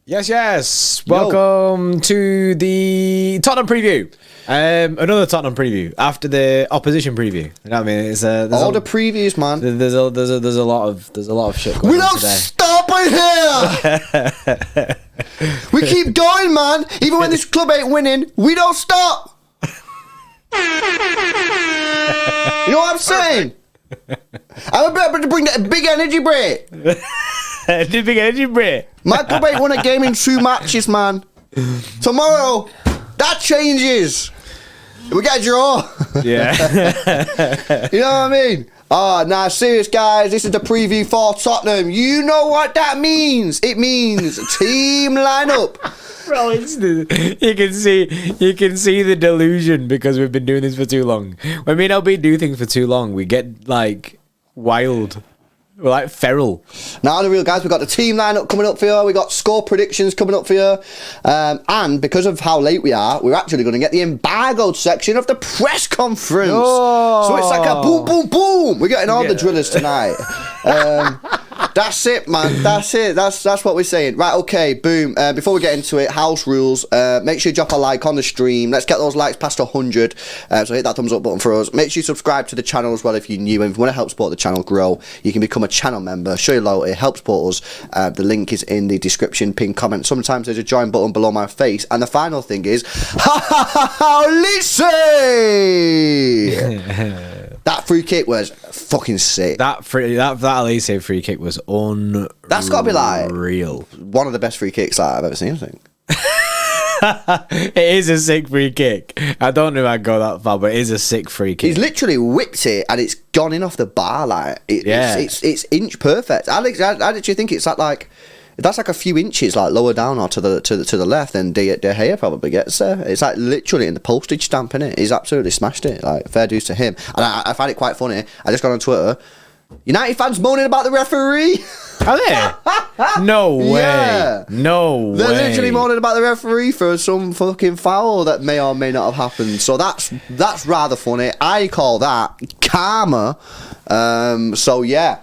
Yes. Welcome to the Tottenham preview. Another Tottenham preview after the opposition preview. You know what I mean? It's all the previews, man. There's a lot of shit going we on don't today. stop in here. We keep going, man. Even when this club ain't winning, we don't stop. You know what I'm saying? I'm about to bring that big energy break. The big energy break. My club ain't won a game in 2 matches, man. Tomorrow, that changes. We get a draw. Yeah. You know what I mean? Nah, serious, guys. This is the preview for Tottenham. You know what that means. It means team lineup. Bro, you can see the delusion because we've been doing this for too long. When me and LB do things for too long, we get like wild. We're like feral. Now, the real guys, we've got the team lineup coming up for you. We got score predictions coming up for you. And because of how late we are, we're actually going to get the embargoed section of the press conference. Oh. So it's like a boom, boom, boom. We're getting all the drillers tonight. That's it, man. That's it. That's what we're saying. Right, okay, boom. Before we get into it, house rules. Make sure you drop a like on the stream. Let's get those likes past 100. So hit that thumbs up button for us. Make sure you subscribe to the channel as well if you're new. And if you want to help support the channel grow, you can become a channel member. Show your loyalty. Help support us. The link is in the description, pinned comment. Sometimes there's a join button below my face. And the final thing is, Lise! That free kick was fucking sick. That Elise free kick was unreal. That's got to be like one of the best free kicks that I've ever seen, I think. It is a sick free kick. I don't know if I'd go that far, but it is a sick free kick. He's literally whipped it and it's gone in off the bar. Like it's inch perfect. I actually think it's like that's like a few inches like lower down or to the left, and De Gea probably gets there. It's like literally in the postage stamp, innit? He's absolutely smashed it. Like, fair dues to him. And I find it quite funny. I just got on Twitter. United fans moaning about the referee. Are they? No way. Yeah. No way. They're literally moaning about the referee for some fucking foul that may or may not have happened. So that's rather funny. I call that karma. So yeah.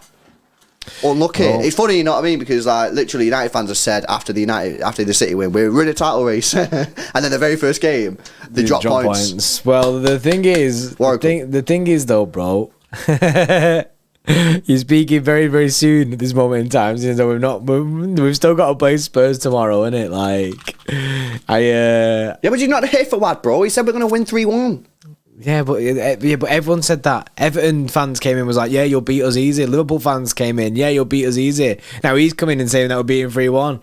Unlucky. Oh. It's funny, you know what I mean? Because like literally, United fans have said after the City win, we're in a title race, and then the very first game, they drop points. Well, the thing is, though, bro, you're speaking very, very soon at this moment in time. Since we've still got to play Spurs tomorrow, innit? Like, yeah, but you're not here for what, bro? He said we're gonna win 3-1. Yeah, but everyone said that. Everton fans came in and was like, yeah, you'll beat us easy. Liverpool fans came in, yeah, you'll beat us easy. Now he's coming and saying that we're beating 3-1.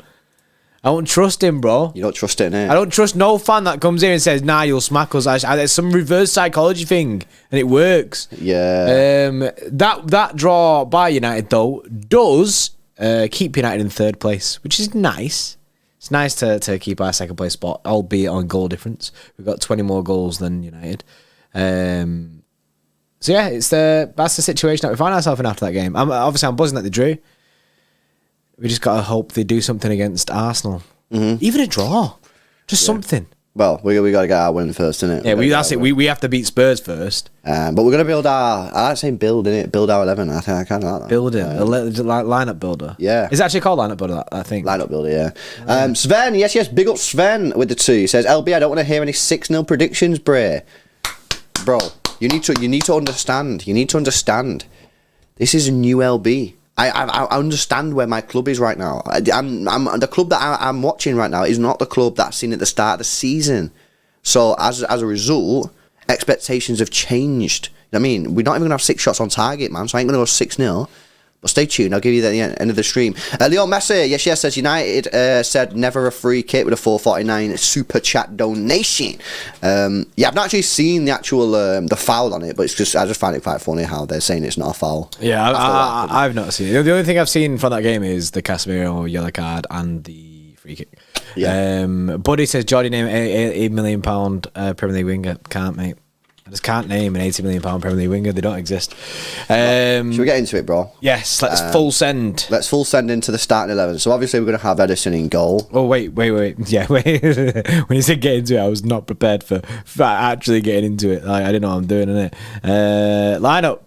I don't trust him, bro. You don't trust it, innit? I don't trust no fan that comes in and says, nah, you'll smack us. There's some reverse psychology thing, and it works. Yeah. That draw by United, though, does keep United in third place, which is nice. It's nice to keep our second place spot, albeit on goal difference. We've got 20 more goals than United. So yeah, that's the situation that we find ourselves in after that game. I'm buzzing that they drew. We just gotta hope they do something against Arsenal. Mm-hmm. Even a draw, just something. Well, we got to get our win first, innit? Yeah, that's it. We have to beat Spurs first. But we're gonna build I like saying build, innit? Build our 11. I think I kind of like that. Build it, lineup builder. Yeah, it's actually called lineup builder. I think lineup builder. Yeah. Sven, yes, big up Sven with the 2. He says, LB, I don't want to hear any 6-0 predictions, Bray. Bro, you need to understand. You need to understand. This is a new LB. I understand where my club is right now. I'm the club that I'm watching right now is not the club that's seen at the start of the season. So as a result, expectations have changed. You know what I mean? We're not even gonna have 6 shots on target, man. So I ain't gonna go 6-0. But stay tuned. I'll give you that at the end of the stream. Leon Messi, yes, says United said never a free kick with a 4.49 super chat donation. Yeah, I've not actually seen the actual the foul on it, but I just find it quite funny how they're saying it's not a foul. Yeah, I've not seen it. The only thing I've seen from that game is the Casemiro yellow card and the free kick. Yeah. Buddy says Jordy name £8 million Premier League winger. Can't, mate. I just can't name an £80 million Premier League winger. They don't exist. Should we get into it, bro? Yes, let's full send. Let's full send into the starting 11. So obviously we're going to have Edison in goal. Oh, wait. Yeah, wait. When you said get into it, I was not prepared for actually getting into it. Like, I didn't know what I'm doing, innit? Lineup.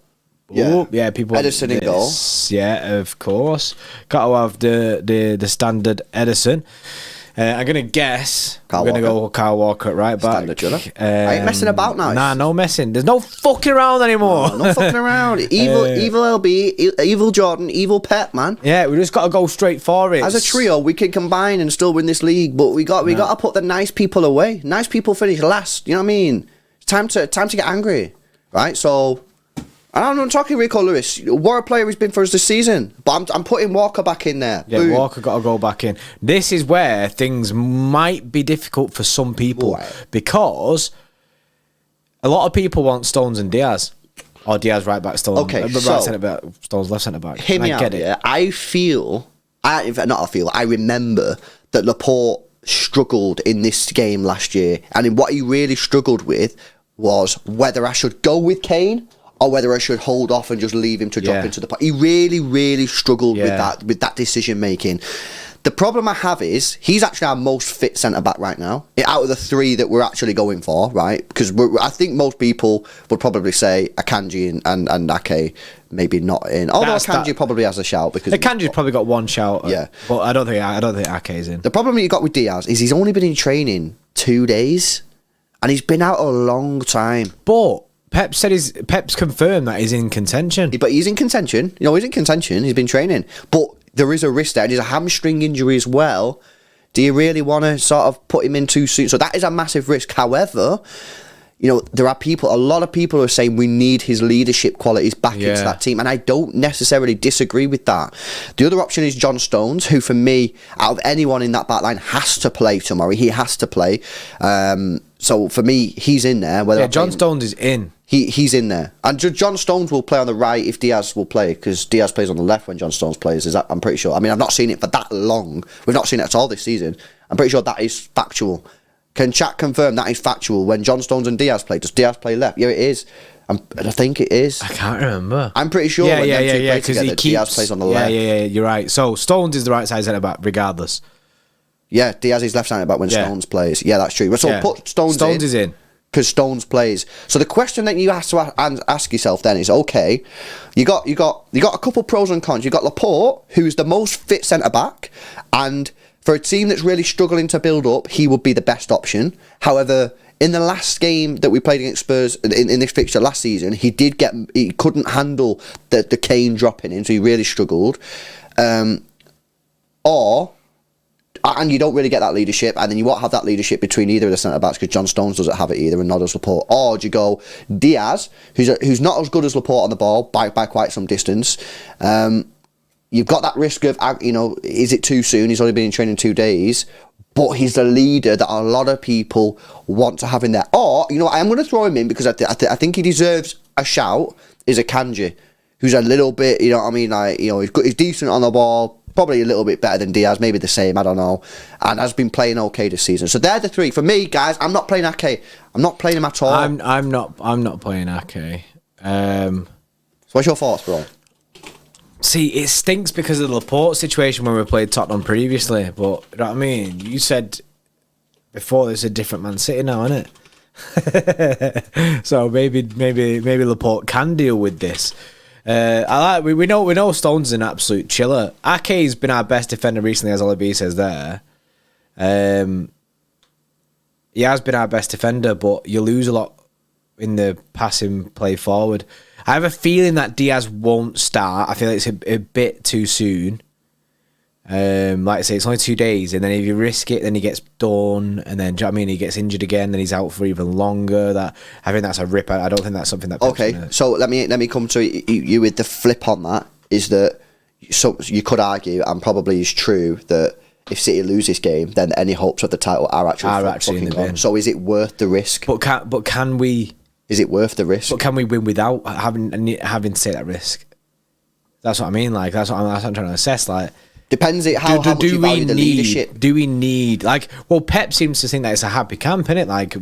Yeah, people. Ederson in goal. Yeah, of course. Got to have the standard Ederson. I'm gonna guess. I'm gonna go Kyle Walker at right back. Standard, I ain't messing about now. Nah, no messing. There's no fucking around anymore. No fucking around. Evil LB, evil Jordan, evil Pep, man. Yeah, we just got to go straight for it. As a trio, we can combine and still win this league, but we got to put the nice people away. Nice people finish last. You know what I mean? It's time to get angry, right? So. I'm not talking Rico Lewis. What a player he's been for us this season. But I'm putting Walker back in there. Yeah, Walker got to go back in. This is where things might be difficult for some people because a lot of people want Stones and Diaz. Or Diaz right back, Stones right centre back, Stones left centre back. Hear me out. Yeah, I remember that Laporte struggled in this game last year, and in what he really struggled with was whether I should go with Kane or whether I should hold off and just leave him to drop into the pot. He really, really struggled with that decision making. The problem I have is he's actually our most fit centre back right now. Out of the three that we're actually going for, right? Because I think most people would probably say Akanji and Ake maybe not in. Although Akanji probably has a shout because Akanji's probably got one shout. Yeah, but I don't think Ake's in. The problem you got with Diaz is he's only been in training 2 days, and he's been out a long time. But Pep's confirmed that he's in contention. But he's in contention. He's in contention. He's been training. But there is a risk there. There's a hamstring injury as well. Do you really want to sort of put him in too soon? So that is a massive risk. However, there are a lot of people who are saying we need his leadership qualities back into that team. And I don't necessarily disagree with that. The other option is John Stones, who for me, out of anyone in that back line, has to play tomorrow. He has to play. So for me, he's in there. John Stones is in. He's in there. And John Stones will play on the right if Diaz will play, because Diaz plays on the left when John Stones plays. I'm pretty sure. I mean, I've not seen it for that long. We've not seen it at all this season. I'm pretty sure that is factual. Can chat confirm that is factual? When John Stones and Diaz play, does Diaz play left? Yeah, it is. I think it is. I can't remember. I'm pretty sure when them two play together, Diaz plays on the left. Yeah, you're right. So Stones is the right side centre back, regardless. Yeah, Diaz is left centre back when Stones plays. Yeah, that's true. So put Stones is in. Because Stones plays. So the question that you have to ask yourself then is, okay, you got a couple pros and cons. You got Laporte, who's the most fit centre back, and for a team that's really struggling to build up, he would be the best option. However, in the last game that we played against Spurs in this fixture last season, he couldn't handle the Kane dropping in, so he really struggled. And you don't really get that leadership, and then you won't have that leadership between either of the centre-backs because John Stones doesn't have it either, and nor does Laporte. Or do you go Diaz, who's not as good as Laporte on the ball by quite some distance. You've got that risk of, is it too soon? He's only been in training 2 days, but he's the leader that a lot of people want to have in there. Or, I am going to throw him in because I think he deserves a shout, is Akanji, who's a little bit, he's decent on the ball, probably a little bit better than Diaz, maybe the same, I don't know, and has been playing okay this season. So they're the three. For me, guys, I'm not playing Ake. I'm not playing him at all. I'm not playing Ake. So what's your thoughts, bro? See, it stinks because of the Laporte situation when we played Tottenham previously, but you know what I mean? You said before there's a different Man City now, isn't it? So maybe Laporte can deal with this. We know Stones is an absolute chiller. Ake's been our best defender recently, as Ollie B says there. He has been our best defender, but you lose a lot in the passing play forward. I have a feeling that Diaz won't start. I feel like it's a bit too soon. Like I say, it's only 2 days, and then if you risk it, then he gets done, and then, do you know what I mean, he gets injured again, then he's out for even longer. I think that's a rip. I don't think that's something that... Okay, so let me come to you with the flip on that, is that so you could argue, and probably is true, that if City lose this game, then any hopes of the title are actually in the bin. So is it worth the risk? But can we... Is it worth the risk? But can we win without having to take that risk? That's what I mean. Like that's what I'm trying to assess. Like, depends how much you value the leadership. Do we need Pep seems to think that it's a happy camp, innit? Like, I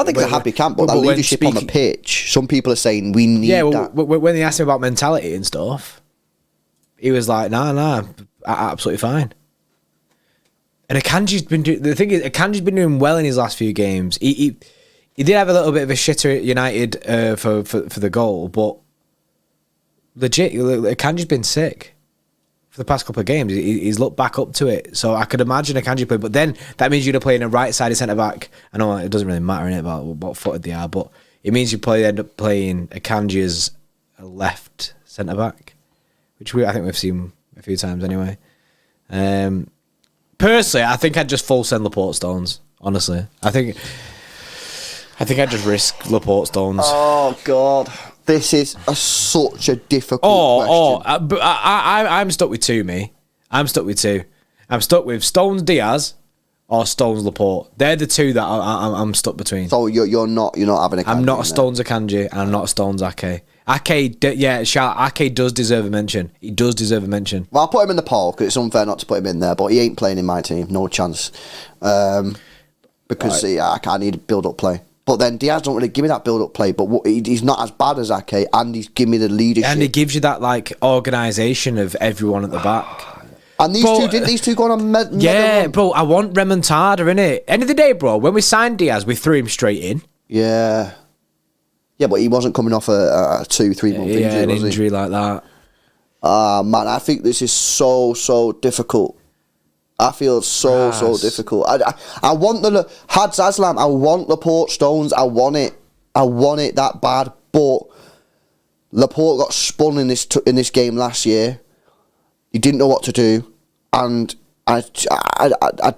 think it's a happy camp, but the leadership on the pitch. Some people are saying we need that. When they asked him about mentality and stuff, he was like, "Nah, absolutely fine." And Akanji's been doing well in his last few games. He did have a little bit of a shitter at United for the goal, but legit, Akanji's been sick for the past couple of games. He's looked back up to it. So I could imagine Akanji play, but then that means you're going to play in a right-sided centre-back. I know it doesn't really matter in it about what footed they are, but it means you end up playing Akanji as a left centre-back, which I think we've seen a few times anyway. Personally, I think I'd just full send Laporte Stones, honestly. I think I'd just risk Laporte Stones. Oh, God. This is such a difficult question. I'm stuck with two, me. I'm stuck with two. I'm stuck with Stones Diaz or Stones Laporte. They're the two that I'm stuck between. So you're not having a Akanji. I'm not a Stones Akanji, and I'm not a Stones Ake. Ake does deserve a mention. He does deserve a mention. Well, I'll put him in the poll because it's unfair not to put him in there, but he ain't playing in my team. No chance. Because I need build-up play. But then Diaz don't really give me that build-up play, but he's not as bad as Ake, and he's giving me the leadership. And he gives you that, like, organisation of everyone at the back. And these two go on a yeah, bro, I want remontada, innit? End of the day, bro, when we signed Diaz, we threw him straight in. Yeah. Yeah, but he wasn't coming off a 2-3 month injury, an was injury he? like that. Man, I think this is so difficult. I feel so difficult. I want the Hads Aslam. I want Laporte Stones. I want it that bad. But Laporte got spun in this game last year. He didn't know what to do, and I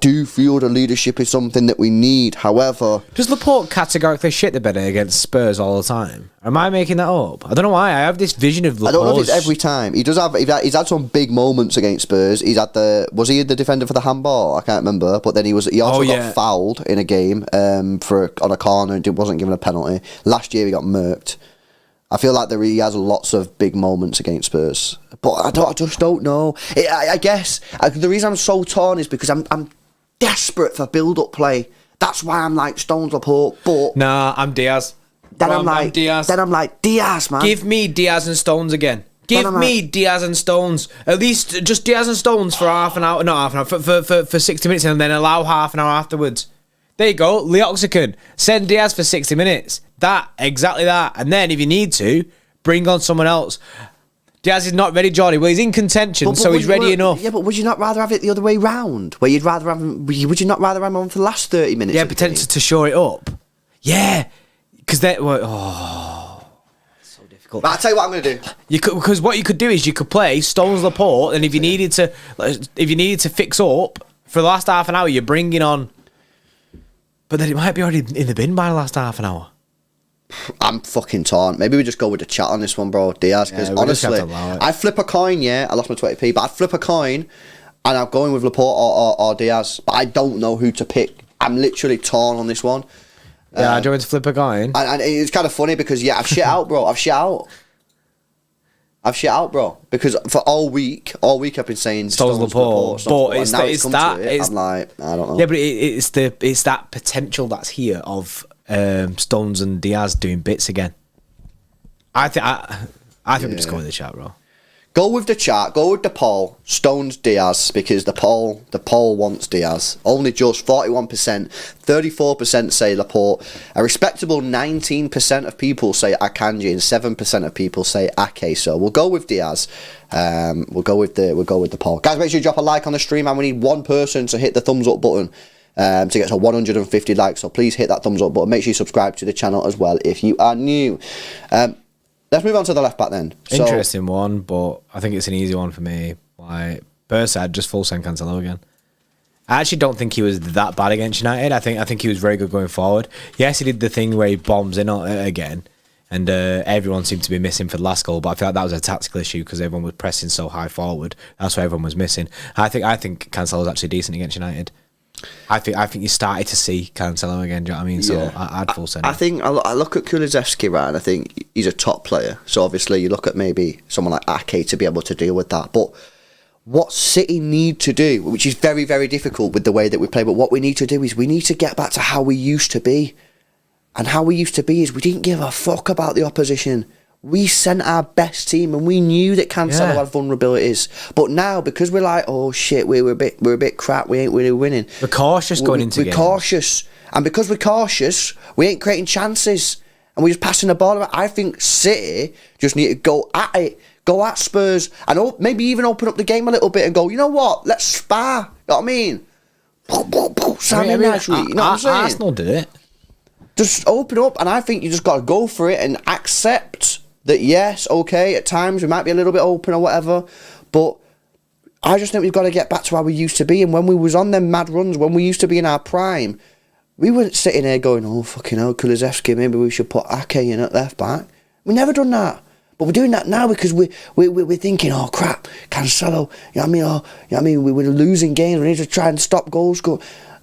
do feel the leadership is something that we need. However, does Laporte categorically shit the bed against Spurs all the time? Am I making that up? I don't know why. I have this vision of Laporte. I don't know if it's every time. He does have. He's had some big moments against Spurs. Was he the defender for the handball? I can't remember. But then he also got fouled in a game on a corner and wasn't given a penalty. Last year he got murked. I feel like he has lots of big moments against Spurs, but I just don't know. I guess the reason I'm so torn is because I'm desperate for build-up play. That's why I'm like Stones Laporte. But nah, I'm Diaz. I'm like Diaz. Then I'm like Diaz, man. Give me Diaz and Stones again. Give me Diaz and Stones. At least just Diaz and Stones for half an hour. Not half an hour. For 60 minutes, and then allow half an hour afterwards. There you go, Leoxican. Send Diaz for 60 minutes. Exactly that. And then if you need to, bring on someone else. Diaz is not ready, Jordy. Well, he's in contention, so he's ready enough. Yeah, but would you not rather have it the other way round? Where would you not rather have him on for the last 30 minutes? Yeah, potentially to shore it up. Yeah. Because it's so difficult. But I'll tell you what I'm going to do. Because what you could do is you could play Stones Laporte, and if you needed to fix up for the last half an hour, you're bringing on. But then it might be already in the bin by the last half an hour. I'm fucking torn. Maybe we just go with the chat on this one, bro. Diaz, because honestly, I flip a coin, I lost my 20p, but I'd flip a coin and I'm going with Laporte or Diaz, but I don't know who to pick. I'm literally torn on this one. Yeah, do you want to flip a coin? And it's kind of funny because, I've shit out, bro. I've shit out, bro. Because for all week I've been saying Stones Laporte. But it's that. I'm like, I don't know. Yeah, but it's that potential that's here of Stones and Diaz doing bits again. I think we just go with the chat, bro. Go with the chat. Go with the poll. Stones Diaz, because the poll wants Diaz. Only just 41%, 34% say Laporte. A respectable 19% of people say Akanji, and 7% of people say Ake. So we'll go with Diaz. We'll go with the poll. Guys, make sure you drop a like on the stream, and we need one person to hit the thumbs up button to get to 150 likes. So please hit that thumbs up button. Make sure you subscribe to the channel as well if you are new. Let's move on to the left back then. Interesting one, but I think it's an easy one for me. Like, personally, I'd just full send Cancelo again. I actually don't think he was that bad against United. I think he was very good going forward. Yes, he did the thing where he bombs in again, and everyone seemed to be missing for the last goal. But I feel like that was a tactical issue because everyone was pressing so high forward. That's why everyone was missing. I think Cancelo was actually decent against United. I think you started to see Cancelo again. Do you know what I mean? So I'd full send him. I think I look at Kulusevski, right, and I think he's a top player. So obviously you look at maybe someone like Ake to be able to deal with that. But what City need to do, which is very, very difficult with the way that we play, but what we need to do is we need to get back to how we used to be. And how we used to be is we didn't give a fuck about the opposition. We sent our best team, and we knew that Cancelo had vulnerabilities. But now, because we're like, oh shit, we're a bit crap. We ain't really winning. We're cautious going into games. We're cautious, and because we're cautious, we ain't creating chances, and we're just passing the ball around. I think City just need to go at it, Go at Spurs and maybe even open up the game a little bit and go, you know what? Let's spar. You know what I mean? You know what I'm saying? Arsenal did it. Just open up, and I think you just got to go for it and accept that, yes, okay, at times we might be a little bit open or whatever, but I just think we've got to get back to how we used to be. And when we was on them mad runs, when we used to be in our prime, we weren't sitting there going, oh, fucking hell, Kulusevski, maybe we should put Ake in at left back. We never done that. But we're doing that now because we're thinking, oh, crap, Cancelo, you know what I mean? Oh, you know what I mean? We're losing games, we need to try and stop goals.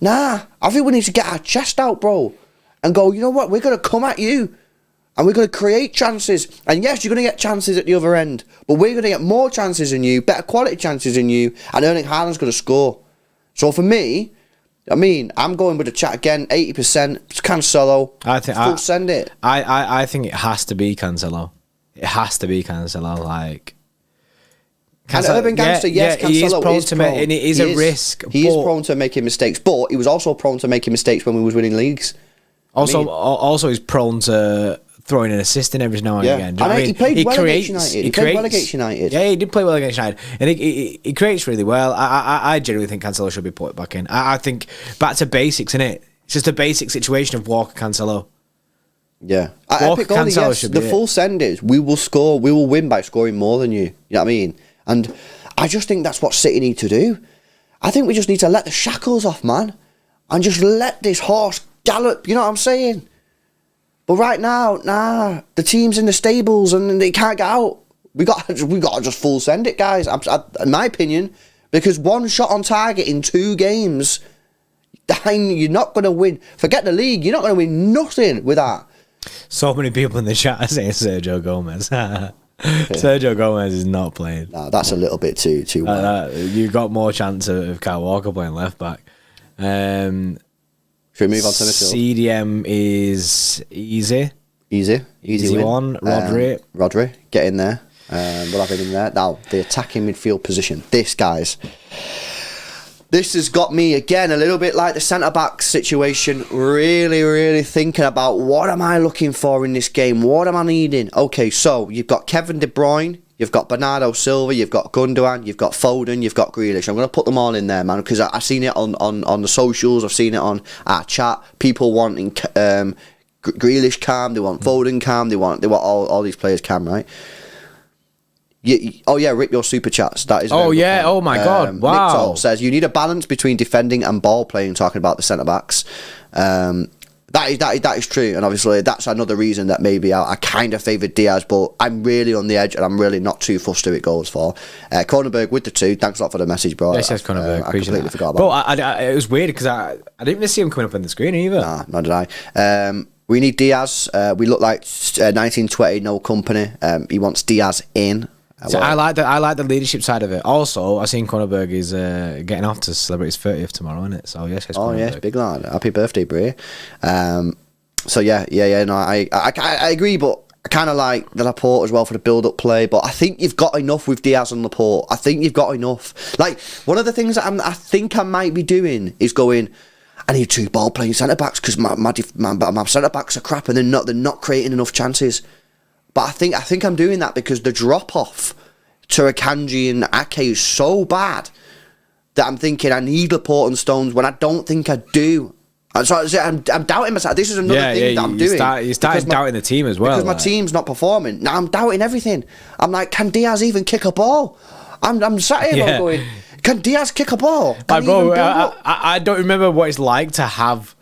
Nah, I think we need to get our chest out, bro, and go, you know what, we're going to come at you. And we're going to create chances. And yes, you're going to get chances at the other end. But we're going to get more chances than you, better quality chances than you. And Erling Haaland's going to score. So for me, I mean, I'm going with the chat again, 80%. It's Cancelo. Full send it. I think it has to be Cancelo. It has to be Cancelo. Like, Cancelo, and Urban Gangster, yes, Cancelo he is prone is to prone. and it is a risk. He is prone to making mistakes. But he was also prone to making mistakes when we was winning leagues. Also, he's prone to throwing an assist in every now and again. And he played well against United. He played well against United. Yeah, he did play well against United. And he creates really well. I genuinely think Cancelo should be put back in. I think back to basics, innit? It's just a basic situation of Walker Cancelo. Yeah. Epic goalie, yes, the full send is, we will score, we will win by scoring more than you. You know what I mean? And I just think that's what City need to do. I think we just need to let the shackles off, man. And just let this horse gallop, you know what I'm saying? But right now, nah, the team's in the stables and they can't get out. We got to just full send it, guys. In my opinion, because one shot on target in 2 games, you're not going to win. Forget the league. You're not going to win nothing with that. So many people in the chat are saying Sergio Gomez. Sergio Gomez is not playing. Nah, that's a little bit too you got more chance of Kyle Walker playing left back. Should we move on to the CDM is easy win. One. Rodri, get in there. We'll have him in there. Now, the attacking midfield position. This, guys, this has got me, again, a little bit like the centre-back situation, really, really thinking about what am I looking for in this game? What am I needing? Okay, so you've got Kevin De Bruyne, you've got Bernardo Silva, you've got Gundogan, you've got Foden, you've got Grealish. I'm going to put them all in there, man, because I've seen it on the socials, I've seen it on our chat. People wanting Grealish calm, they want Foden calm, they want all these players calm, right? Rip your super chats. That is. Oh yeah! Oh my God! Wow. Nick Toll says you need a balance between defending and ball playing. Talking about the centre backs, that is true, and obviously that's another reason that maybe I kind of favoured Diaz, but I'm really on the edge, and I'm really not too fussed who it goes for. Cronenberg with the 2. Thanks a lot for the message, bro. Yes, Cronenberg. I completely forgot about that. Bro, it was weird because I didn't even see him coming up on the screen either. Nah, nor did I. We need Diaz. We look like 1920, no company. He wants Diaz in. So I like the leadership side of it. Also, I seen Cronenberg is getting off to celebrate his 30th tomorrow, isn't it? So yes, yes, big lad. Happy birthday, Bray. So yeah. No, I agree, but I kind of like the Laporte as well for the build-up play. But I think you've got enough with Diaz and Laporte. I think you've got enough. Like, one of the things that I think I might be doing is going, I need 2 ball-playing centre-backs because my centre-backs are crap and they're not creating enough chances. But I think I'm doing that because the drop-off to Akanji and Ake is so bad that I'm thinking I need Laporte and Stones when I don't think I do. So I'm doubting myself. This is another thing that I'm doing. You started doubting the team as well. Because my team's not performing. Now I'm doubting everything. I'm like, can Diaz even kick a ball? I'm sat here going, can Diaz kick a ball? I don't remember what it's like to have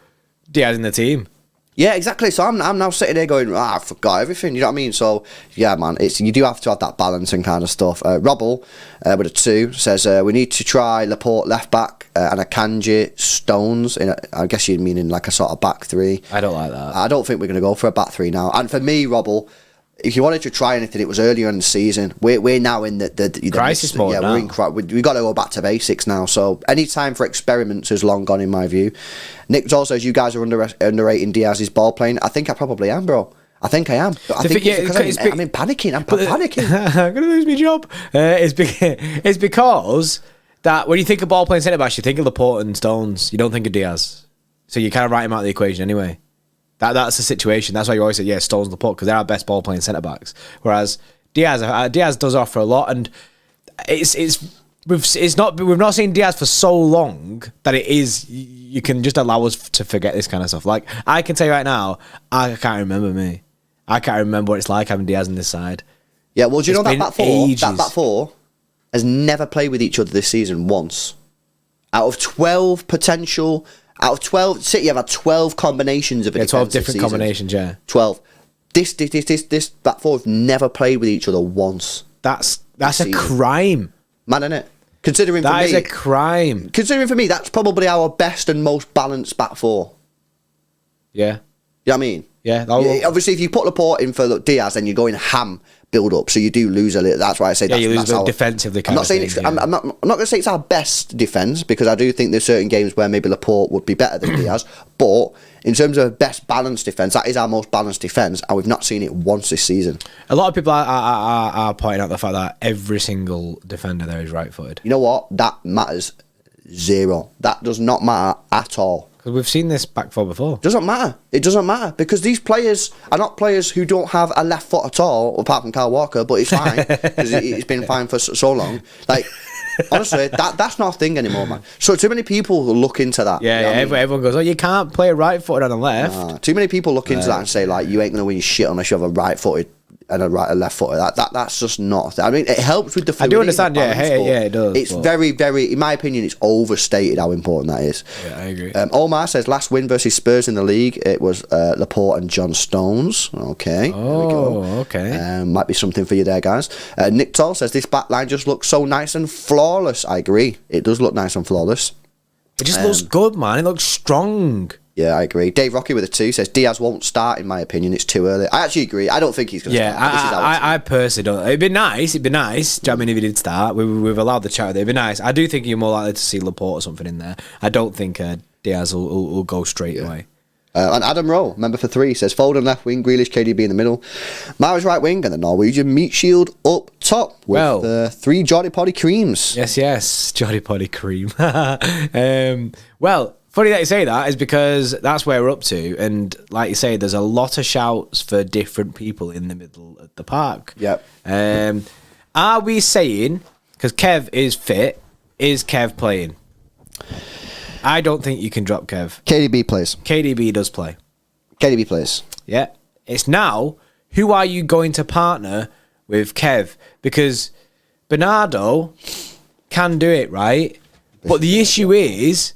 Diaz in the team. Yeah, exactly. So I'm now sitting there going, I forgot everything. You know what I mean? So yeah, man, you do have to have that balance and kind of stuff. Robble with a 2 says we need to try Laporte left back and Akanji Stones. I guess you mean in like a sort of back 3. I don't like that. I don't think we're going to go for a back 3 now. And for me, Robble, if you wanted to try anything, it was earlier in the season. We're now in the crisis mode. Yeah, we've got to go back to basics now. So any time for experiments is long gone in my view. Nick Joel says you guys are underrating Diaz's ball playing. I think I probably am, bro. I think I am. I think I'm in panicking. I'm panicking. I'm going to lose my job. It's because that when you think of ball playing centre backs, you think of Laporte and Stones. You don't think of Diaz. So you kind of write him out of the equation anyway. That's the situation. That's why you always say, Stones and Laporte, because they're our best ball playing centre backs. Whereas Diaz does offer a lot, and we've not seen Diaz for so long that you can just allow us to forget this kind of stuff. Like, I can tell you right now, I can't remember what it's like having Diaz on this side. Yeah, well, do you know that back four has never played with each other this season once. Out of 12, City have had 12 combinations of 12 different combinations, yeah. 12. This back four have never played with each other once. That's a crime. Man, isn't it? Considering that is a crime. Considering for me, that's probably our best and most balanced back four. Yeah. You know what I mean? Yeah. Obviously, if you put Laporte in for Diaz, then you're going ham build up, so you do lose a little. That's why I say you lose a bit defensively. I'm not saying I'm not going to say it's our best defense, because I do think there's certain games where maybe Laporte would be better than Diaz. But in terms of best balanced defense, that is our most balanced defense, and we've not seen it once this season. A lot of people are pointing out the fact that every single defender there is right-footed. You know what? That matters zero. That does not matter at all. Because we've seen this back four before. Doesn't matter. It doesn't matter, because these players are not players who don't have a left foot at all, apart from Kyle Walker, but it's fine, because it's been fine for so long. Like, honestly, that's not a thing anymore, man. So too many people look into that. Yeah, everyone goes, oh, you can't play right-footed on the left. Too many people look into that and say, like, you ain't going to win your shit unless you have a right-footed and a left footer. That's just not a thing. I mean, it helps with the fluidity. I do understand, it does. It's very, very, in my opinion, it's overstated how important that is. Yeah, I agree. Omar says, last win versus Spurs in the league, it was Laporte and John Stones. Okay. Okay. Might be something for you there, guys. Nick Toll says, this back line just looks so nice and flawless. I agree. It does look nice and flawless. It just looks good, man. It looks strong. Yeah, I agree. Dave Rocky with a 2 says Diaz won't start, in my opinion. It's too early. I actually agree. I don't think he's going to start. I personally don't. It'd be nice. Do you know what I mean, if he did start? We've allowed the chat. It'd be nice. I do think you're more likely to see Laporte or something in there. I don't think Diaz will go straight away. And Adam Rowe, member for 3, says Foden left wing, Grealish, KDB in the middle, Mahrez right wing, and the Norwegian meat shield up top with 3 Jordy Poddy creams. Yes, Jordy Poddy cream. Funny that you say that is because that's where we're up to, and like you say, there's a lot of shouts for different people in the middle of the park. Yep. Are we saying, because Kev is fit, is Kev playing? I don't think you can drop Kev. KDB plays. KDB does play. KDB plays. Yeah. It's now, who are you going to partner with Kev? Because Bernardo can do it, right? But the issue is,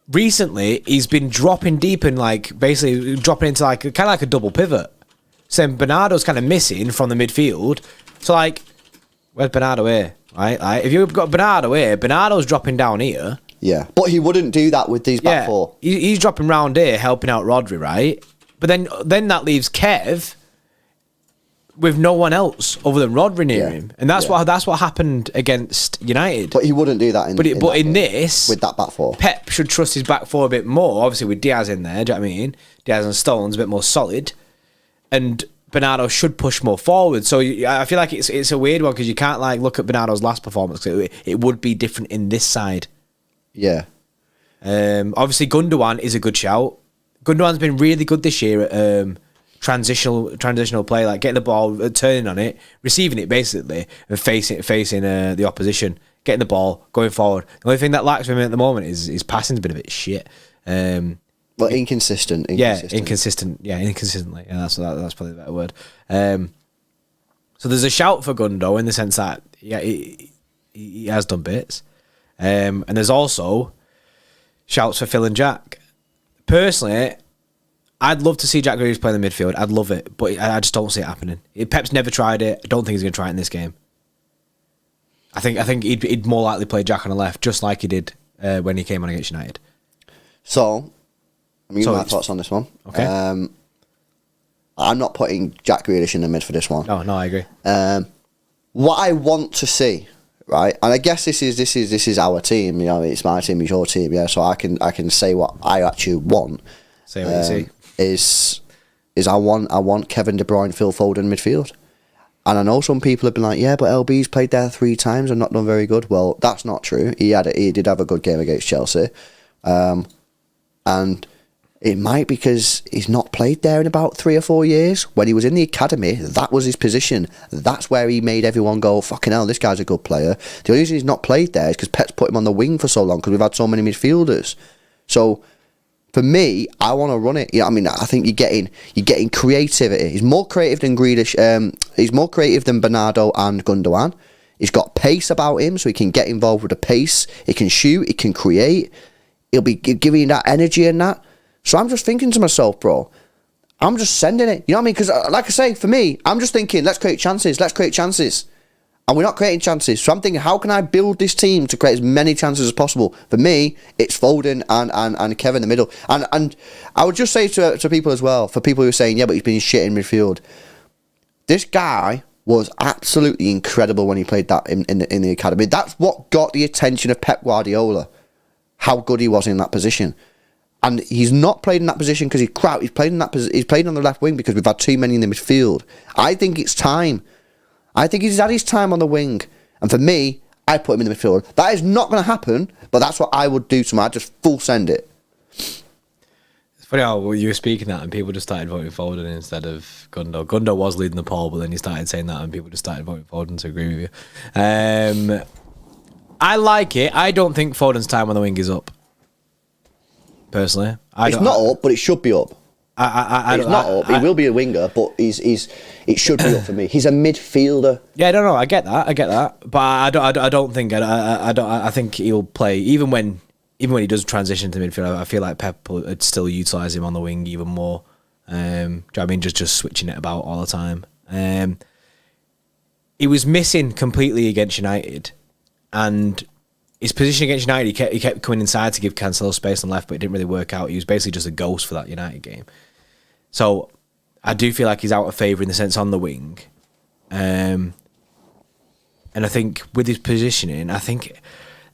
recently, he's been dropping deep and basically dropping into kind of like a double pivot. So Bernardo's kind of missing from the midfield. So where's Bernardo here? Right? If you've got Bernardo here, Bernardo's dropping down here. Yeah, but he wouldn't do that with these back four. He's dropping round here, helping out Rodri, right? But then that leaves Kev with no one else other than Rodri near him, and that's what happened against United. But he wouldn't do that. In this, with that back four, Pep should trust his back four a bit more. Obviously, with Diaz in there, do you know what I mean? Diaz and Stones a bit more solid, and Bernardo should push more forward. So I feel like it's a weird one because you can't look at Bernardo's last performance. It would be different in this side. Yeah. Obviously, Gundogan is a good shout. Gundogan's been really good this year at transitional play, getting the ball, turning on it, receiving it basically, and facing the opposition, getting the ball, going forward. The only thing that lacks with him at the moment is his passing's been a bit shit. Inconsistent. Inconsistently. Yeah, that's probably the better word. So there's a shout for Gundo in the sense that he has done bits. And there's also shouts for Phil and Jack. Personally, I'd love to see Jack Grealish play in the midfield. I'd love it, but I just don't see it happening. Pep's never tried it. I don't think he's going to try it in this game. I think he'd more likely play Jack on the left, just like he did when he came on against United. So, my thoughts on this one. Okay. I'm not putting Jack Grealish in the mid for this one. No, I agree. What I want to see, right, and I guess this is our team. It's my team, it's your team. Yeah, so I can say what I actually want. Say what you see. Is I want Kevin De Bruyne, Phil Foden midfield. And I know some people have been like, yeah, but LB's played there 3 times and not done very good. Well, that's not true. He did have a good game against Chelsea. And It might because he's not played there in about 3 or 4 years. When he was in the academy, that was his position. That's where he made everyone go, fucking hell, this guy's a good player. The only reason he's not played there is because Pep's put him on the wing for so long because we've had so many midfielders. So for me, I want to run it. You know, I mean, I think you're getting creativity. He's more creative than Grealish. He's more creative than Bernardo and Gundogan. He's got pace about him, so he can get involved with the pace. He can shoot. He can create. He'll be giving you that energy and that. So I'm just thinking to myself, bro, I'm just sending it. You know what I mean? Because, like I say, for me, I'm just thinking, let's create chances. Let's create chances. And we're not creating chances. So I'm thinking, how can I build this team to create as many chances as possible? For me, it's Foden and Kevin in the middle. And I would just say to people as well, for people who are saying, yeah, but he's been shit in midfield. This guy was absolutely incredible when he played that in the academy. That's what got the attention of Pep Guardiola, how good he was in that position. And he's not played in that position because he's crap. He's played on the left wing because we've had too many in the midfield. I think it's time. I think he's had his time on the wing. And for me, I put him in the midfield. That is not going to happen, but that's what I would do to him. I'd just full send it. It's funny how you were speaking that and people just started voting Foden instead of Gundo. Gundo was leading the poll, but then you started saying that and people just started voting Foden, to agree with you. I like it. I don't think Foden's time on the wing is up. Personally, it's not up, but it should be up. It's not up. He will be a winger, but it should be up for me. He's a midfielder. Yeah, I don't know. I get that, but I don't think. I think he'll play even when he does transition to midfield. I feel like Pep would still utilise him on the wing even more. Do you know what I mean? Just switching it about all the time. He was missing completely against United, and his position against United, he kept coming inside to give Cancelo space on left, but it didn't really work out. He was basically just a ghost for that United game. So I do feel like he's out of favour in the sense on the wing. And I think with his positioning, I think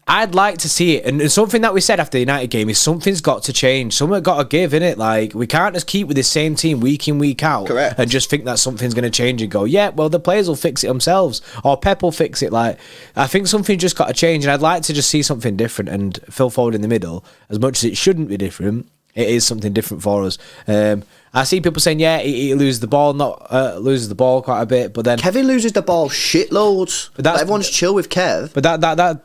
I'd like to see it. And something that we said after the United game is something's got to change. Something got to give, innit? Like, we can't just keep with the same team week in, week out. Correct. And just think that something's going to change and go, yeah, well, the players will fix it themselves. Or Pep will fix it. Like, I think something just got to change. And I'd like to just see something different. And Phil Foden in the middle, as much as it shouldn't be different, it is something different for us. I see people saying, yeah, he loses the ball, loses the ball quite a bit, but then Kevin loses the ball shitloads. But everyone's chill with Kev. But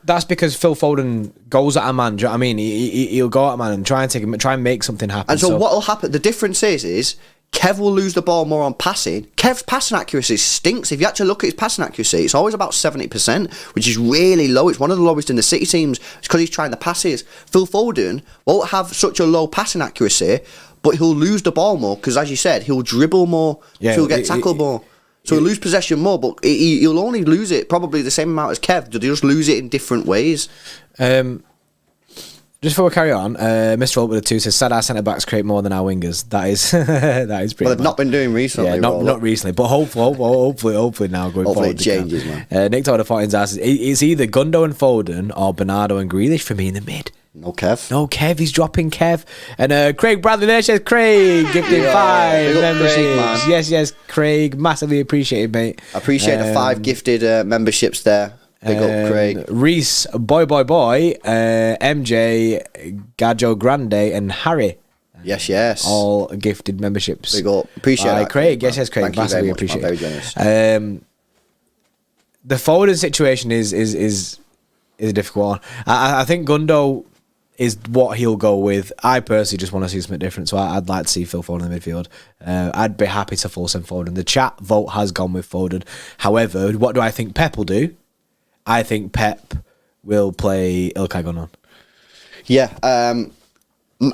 that's because Phil Foden goes at a man. Do you know what I mean? He'll go at a man and try and make something happen. And so what will happen? The difference is Kev will lose the ball more on passing. Kev's passing accuracy stinks. If you actually look at his passing accuracy, it's always about 70%, which is really low. It's one of the lowest in the City teams. It's because he's trying the passes. Phil Foden won't have such a low passing accuracy, but he'll lose the ball more because, as you said, he'll dribble more. Yeah, so he'll get tackled more. So he'll lose possession more, but he'll only lose it probably the same amount as Kev. He'll just lose it in different ways. Just before we carry on, Mr. Old with the 2 says, sad our centre-backs create more than our wingers. That is pretty Well, they've not been doing recently. Yeah, not recently, but hopefully now going forward. Hopefully it changes, man. Nick Todd of 14 asks, it's either Gundo and Foden or Bernardo and Grealish for me in the mid. No Kev. No Kev, he's dropping Kev. And Craig Bradley there says, Craig, gifted 5 memberships. Yes, Craig, massively appreciated, mate. I appreciate the 5 gifted memberships there. Big up, Craig. Reese, boy, MJ, Gajo Grande, and Harry. Yes. All gifted memberships. Big up. Appreciate that. Craig. Yes, Craig. Massively appreciate it. Very generous. The Foden situation is a difficult one. I think Gundo is what he'll go with. I personally just want to see something different, so I'd like to see Phil Foden in the midfield. I'd be happy to full send Foden. The chat vote has gone with Foden. However, what do I think Pep will do? I think Pep will play Ilkay Gundogan. Yeah,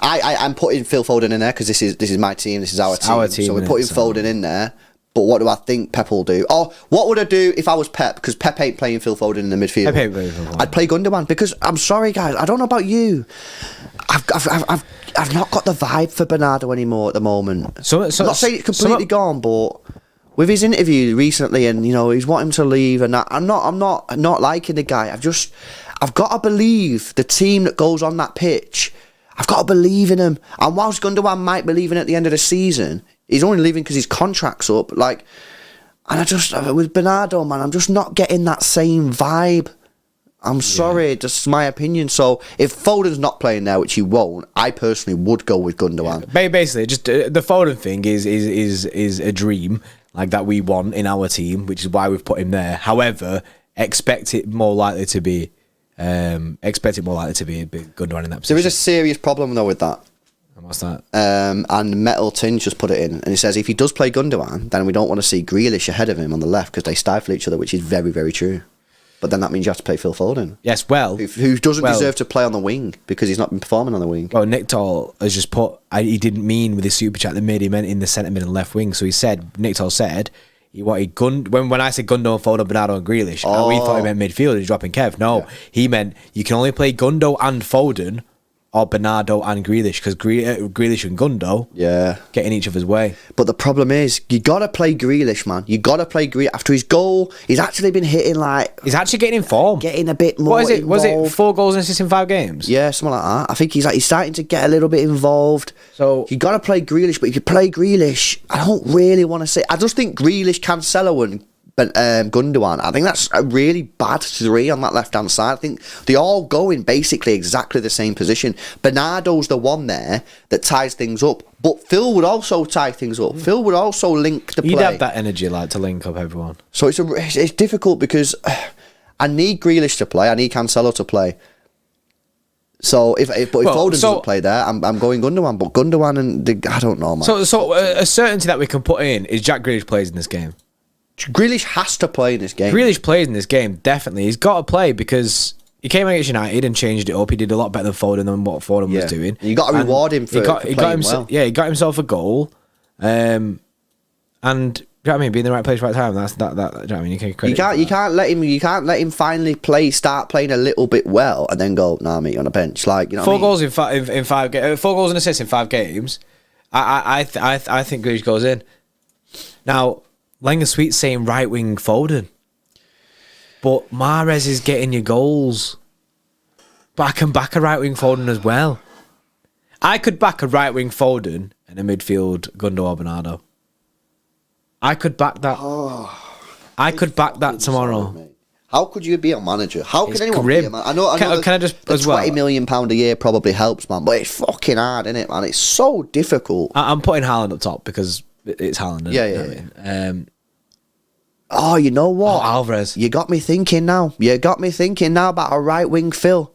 I'm putting Phil Foden in there because this is my team. This is our team. So we're putting Foden in there. But what do I think Pep will do? Or what would I do if I was Pep? Because Pep ain't playing Phil Foden in the midfield. I'd play Gundogan because I'm sorry, guys. I don't know about you. I've not got the vibe for Bernardo anymore at the moment. I'm not saying it's completely gone, but with his interview recently, and he's wanting to leave, and that, I'm not liking the guy. I've got to believe the team that goes on that pitch. I've got to believe in him. And whilst Gundogan might be leaving at the end of the season, he's only leaving because his contract's up. And with Bernardo, man, I'm just not getting that same vibe. I'm sorry, just my opinion. So if Foden's not playing there, which he won't, I personally would go with Gundogan. Yeah. Basically, just the Foden thing is a dream like that we want in our team, which is why we've put him there. However, expect it more likely to be Gundogan in that position. There is a serious problem though with that. And what's that? And Metal Tin just put it in, and he says if he does play Gundogan, then we don't want to see Grealish ahead of him on the left because they stifle each other, which is very, very true. But then that means you have to play Phil Foden. Yes, well... Who doesn't deserve to play on the wing because he's not been performing on the wing. Well, Nick Toll has just put... he didn't mean with his super chat that made him in the centre mid and left wing. So he said... Nick Toll said... He wanted when I said Gundo, Foden, Bernardo and Grealish, we thought he meant midfield. He's dropping Kev. No, he meant you can only play Gundo and Foden or Bernardo and Grealish because Grealish and Gundo get in each other's way. But the problem is, you got to play Grealish, man. You got to play Grealish. After his goal, he's actually been hitting like... He's actually getting in form. Getting a bit more What is it? involved. Was it 4 goals and assists in 5 games? Yeah, something like that. I think he's starting to get a little bit involved. So you got to play Grealish, but if you play Grealish, I don't really want to say... I just think Grealish, Cancelo and Gundogan, I think that's a really bad 3 on that left-hand side. I think they all go in basically exactly the same position. Bernardo's the one there that ties things up, but Phil would also tie things up. Phil would also link the play. He'd have that energy like to link up everyone. So it's difficult because I need Grealish to play, I need Cancelo to play. So if Foden doesn't play there, I'm going Gundogan. But Gundogan and I don't know, man. So a certainty that we can put in is Jack Grealish plays in this game. Grealish has to play in this game. Grealish plays in this game, definitely. He's got to play because he came against United and changed it up. He did a lot better than Foden than what Foden was doing. You got to reward him for playing well. Yeah, he got himself a goal. And do you know what I mean? Be in the right place, right time. That. Do you know what I mean? You can't let him finally start playing a little bit well, and then go, nah, mate, on a bench. Like, you know, 4 goals in 5 games. 4 goals and assists in 5 games. I think Grealish goes in. Now, Langer Sweet's saying right wing Foden, but Mahrez is getting your goals. But I can back a right wing Foden as well. I could back a right wing Foden and a midfield Gundo or Bernardo. I could back that. I could back that tomorrow. Sorry, how could you be a manager? How can anyone be a manager? I know. Can I just as well? £20 million a year probably helps, man. But it's fucking hard, isn't it, man? It's so difficult. I'm putting Haaland up top because it's Haaland. Yeah. Oh, you know what? Alvarez. You got me thinking now. About a right wing Phil.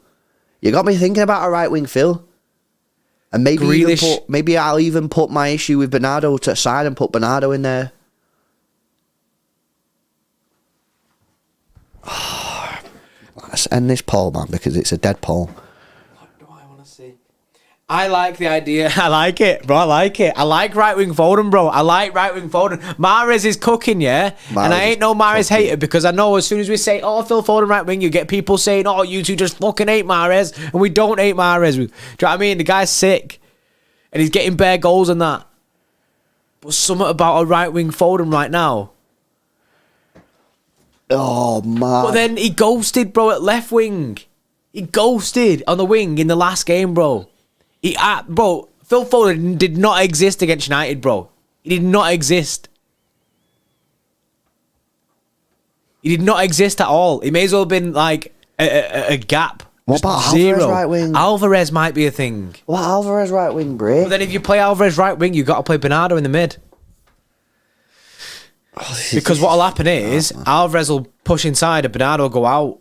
You got me thinking about a right wing Phil. And maybe I'll even put my issue with Bernardo to the side and put Bernardo in there. Let's end this poll, man, because it's a dead poll. What do I want to see? I like the idea. I like it, bro. I like it. I like right wing Foden, bro. I like right wing Foden. Mahrez is cooking, yeah? And I ain't no Mahrez hater because I know as soon as we say, oh, Phil Foden right wing, you get people saying, oh, you two just fucking hate Mahrez. And we don't hate Mahrez. Do you know what I mean? The guy's sick. And he's getting bare goals and that. But something about a right wing Foden right now. Oh, man. But then he ghosted, bro, at left wing. He ghosted on the wing in the last game, bro. Bro, Phil Foden did not exist against United, bro. He did not exist. He did not exist at all. He may as well have been like a gap. What about Alvarez right wing? Alvarez might be a thing. What Alvarez right wing, bro? But then if you play Alvarez right wing, you got to play Bernardo in the mid. Because what will happen is Alvarez will push inside and Bernardo will go out.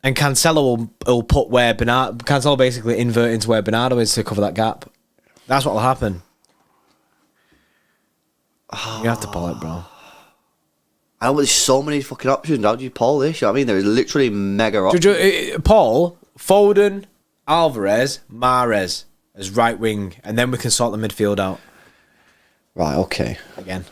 And Cancelo will put where Bernardo... Cancelo basically invert into where Bernardo is to cover that gap. That's what will happen. You have to pull it, bro. I know, but there's so many fucking options. How do you pull this? You know what I mean? There's literally mega options. Paul, Foden, Alvarez, Mahrez as right wing. And then we can sort the midfield out. Right, okay. Again.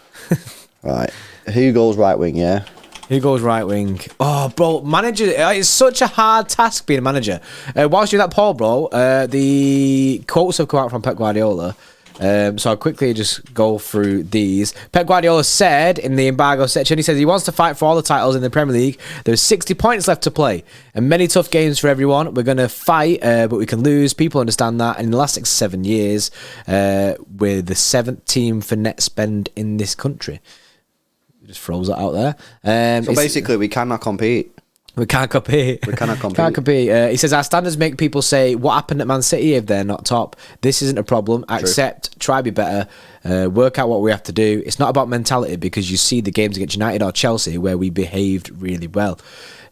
Right. Who goes right wing, yeah? Who goes right wing? Oh, bro, manager. It's such a hard task being a manager. Whilst you're that, Paul, bro, the quotes have come out from Pep Guardiola. So I'll quickly just go through these. Pep Guardiola said in the embargo section, he says he wants to fight for all the titles in the Premier League. There's 60 points left to play and many tough games for everyone. We're going to fight, but we can lose. People understand that. And in the last 6-7 years, we're the 7th team for net spend in this country. Just throws that out there. So basically, we cannot compete. We can't compete. We cannot compete. Can't compete. He says, our standards make people say, what happened at Man City if they're not top? This isn't a problem. Accept, try be better, work out what we have to do. It's not about mentality because you see the games against United or Chelsea where we behaved really well.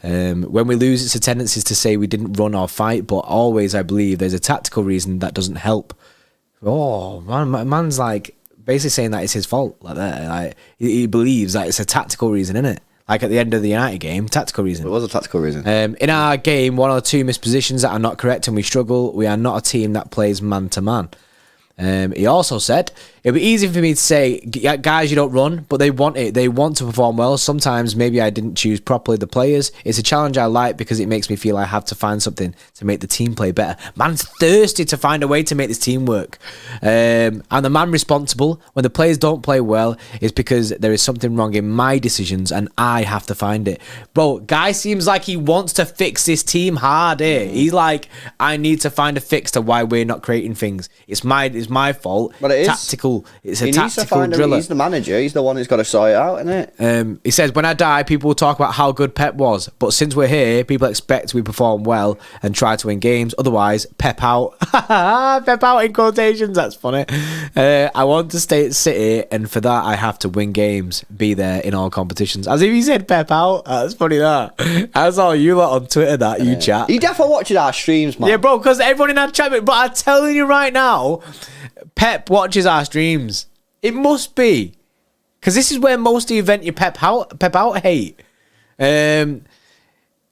When we lose, it's a tendency to say we didn't run or fight, but always, I believe, there's a tactical reason that doesn't help. Oh, man's like basically saying that it's his fault. Like that. Like, he believes that it's a tactical reason, innit? Like at the end of the United game, tactical reason. It was a tactical reason. In our game, 1 or 2 missed positions that are not correct and we struggle. We are not a team that plays man to man. He also said, it'd be easy for me to say, guys, you don't run, but they want it. They want to perform well. Sometimes maybe I didn't choose properly the players. It's a challenge I like because it makes me feel I have to find something to make the team play better. Man's thirsty to find a way to make this team work. And the man responsible when the players don't play well is because there is something wrong in my decisions and I have to find it. Bro, guy seems like he wants to fix this team hard here. He's like, I need to find a fix to why we're not creating things. It's my fault. But it is tactical. It's a he tactical driller. He's the manager. He's the one who's got to sort it out, isn't it? He says, when I die, people will talk about how good Pep was. But since we're here, people expect we perform well and try to win games. Otherwise, Pep out. Pep out in quotations. That's funny. I want to stay at City, and for that, I have to win games, be there in all competitions. As if he said Pep out. That's funny, that. That's all you lot on Twitter, that you chat. He definitely watches our streams, man. Yeah, bro, because everyone in our chat, but I'm telling you right now, Pep watches our streams. It must be. Because this is where most of you vent your Pep out hate.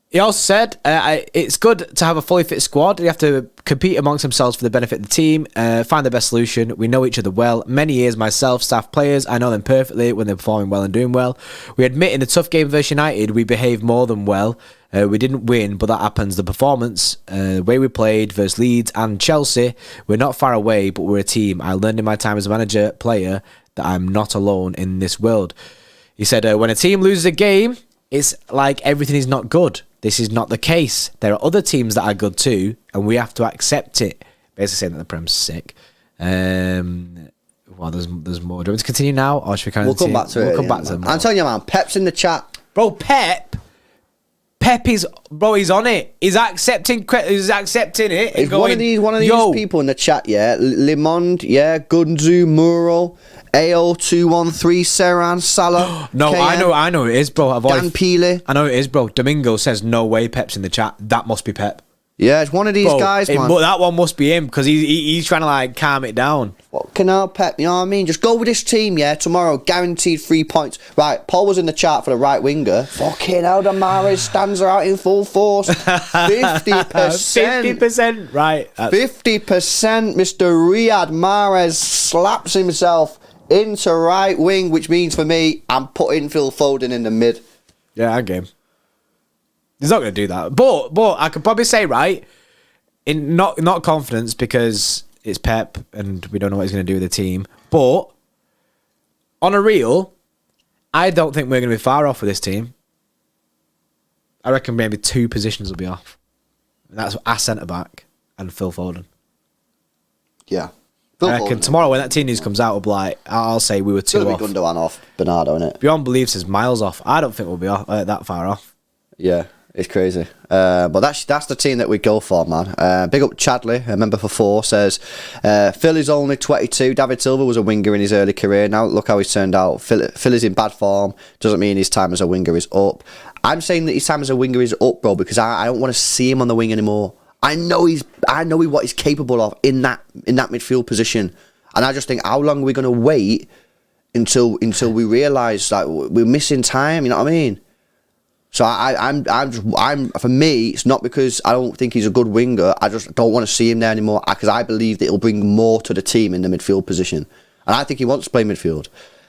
He also said, it's good to have a fully fit squad. You have to compete amongst themselves for the benefit of the team, find the best solution. We know each other well. Many years, myself, staff, players, I know them perfectly when they're performing well and doing well. We admit in the tough game versus United, we behaved more than well. We didn't win, but that happens. The performance, the way we played versus Leeds and Chelsea, we're not far away, but we're a team. I learned in my time as a manager, player, that I'm not alone in this world. He said, when a team loses a game, it's like everything is not good. This is not the case. There are other teams that are good too, and we have to accept it. Basically saying that the Prem's sick. Well, there's more. Do you want me to continue now, or should we We'll come back to it. We'll come back to them. I'm telling you, man. Pep's in the chat. Bro, Pep is, bro, he's on it. He's accepting it. It's one of these people in the chat, yeah. Limond, yeah. Gunzu, Mural, AO213, Serran, Salah. No, KM, I know it is, bro. Dan Peely. I know it is, bro. Domingo says no way Pep's in the chat. That must be Pep. Yeah, it's one of these guys, man. That one must be him because he's trying to like calm it down. Fucking hell, Pep, you know what I mean? Just go with this team, yeah, tomorrow, guaranteed 3 points. Right, Paul was in the chat for the right winger. Fucking hell, the Mahrez stands are out in full force. 50%. 50%, right. 50%, Mr. Riyad Mahrez slaps himself into right wing, which means for me, I'm putting Phil Foden in the mid. Yeah, I'm game. He's not going to do that. But I could probably say, right, in not confidence because it's Pep and we don't know what he's going to do with the team. But on a real, I don't think we're going to be far off with this team. I reckon maybe 2 positions will be off. And that's our centre-back and Phil Foden. Yeah. I reckon tomorrow when that team news comes out, we'll be like, I'll say we were 2 off. Gundogan off, Bernardo, innit? Beyond belief says miles off. I don't think we'll be off, that far off. Yeah. It's crazy. But that's the team that we go for, man. Big up Chadley, a member for 4, says, Phil is only 22. David Silva was a winger in his early career. Now look how he's turned out. Phil is in bad form. Doesn't mean his time as a winger is up. I'm saying that his time as a winger is up, bro, because I don't want to see him on the wing anymore. I know what he's capable of in that midfield position. And I just think, how long are we going to wait until we realise that we're missing time, you know what I mean? So I'm for me, it's not because I don't think he's a good winger. I just don't want to see him there anymore because I believe that he'll bring more to the team in the midfield position, and I think he wants to play midfield.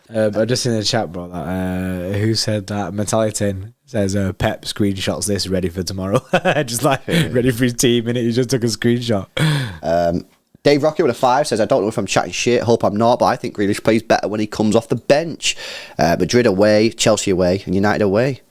But just in the chat, bro, who said that? Metallitin says Pep screenshots this ready for tomorrow, just like ready for his team, and he just took a screenshot. Dave Rocky with a 5 says, I don't know if I'm chatting shit, hope I'm not, but I think Grealish plays better when he comes off the bench. Madrid away, Chelsea away, and United away.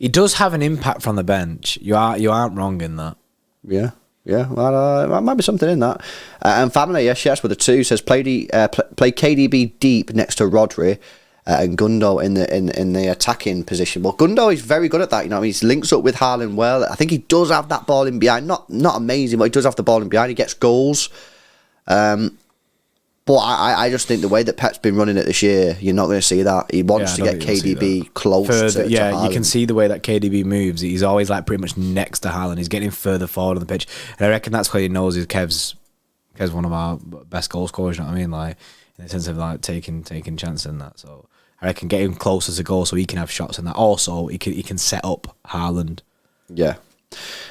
He does have an impact from the bench. You aren't wrong in that. Yeah. Well, there might be something in that. And family, yes, with a 2 says play KDB deep next to Rodri, and Gundo in the attacking position. Well, Gundo is very good at that. You know, he links up with Haaland well. I think he does have that ball in behind. Not amazing, but he does have the ball in behind. He gets goals. But I just think the way that Pep's been running it this year, you're not going to see that. He wants to get KDB close to Haaland. You can see the way that KDB moves. He's always like pretty much next to Haaland. He's getting further forward on the pitch. And I reckon that's why he knows Kev's one of our best goal scorers, you know what I mean? Like, in the sense of like taking chances in that. So I reckon get him closer to goal so he can have shots in that. Also, he can set up Haaland. Yeah.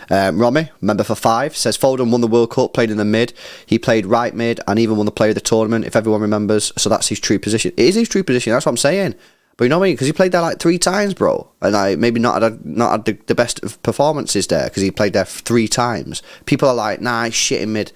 Romy, member for 5, says Foden won the World Cup, played in the mid. He played right mid and even won the player of the tournament, if everyone remembers. So that's his true position. It is his true position, that's what I'm saying. But you know what I mean? Because he played there like 3 times, bro. And I maybe not had the best of performances there because he played there 3 times. People are like, nah, he's shit in mid.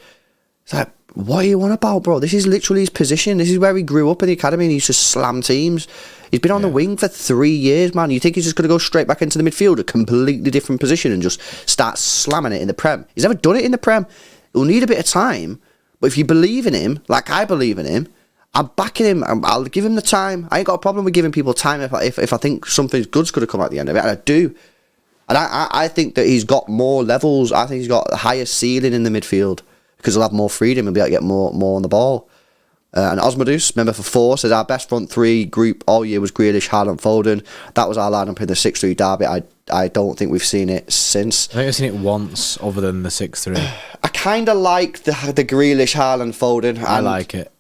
It's like, what are you on about, bro? This is literally his position. This is where he grew up in the academy and he used to slam teams. He's been on the wing for 3 years, man. You think he's just going to go straight back into the midfield, a completely different position, and just start slamming it in the Prem? He's never done it in the Prem. He'll need a bit of time. But if you believe in him, like I believe in him, I'm backing him. I'll give him the time. I ain't got a problem with giving people time if I think something good's going to come at the end of it, and I do. And I think that he's got more levels. I think he's got a higher ceiling in the midfield because he'll have more freedom and be able to get more on the ball. And Osmodus, member for 4, says our best front 3 group all year was Grealish, Haaland, Foden. That was our lineup in the 6-3 derby. I don't think we've seen it since. I think I've seen it once, other than the 6-3. I kind of like the Grealish, Haaland, Foden. I like it.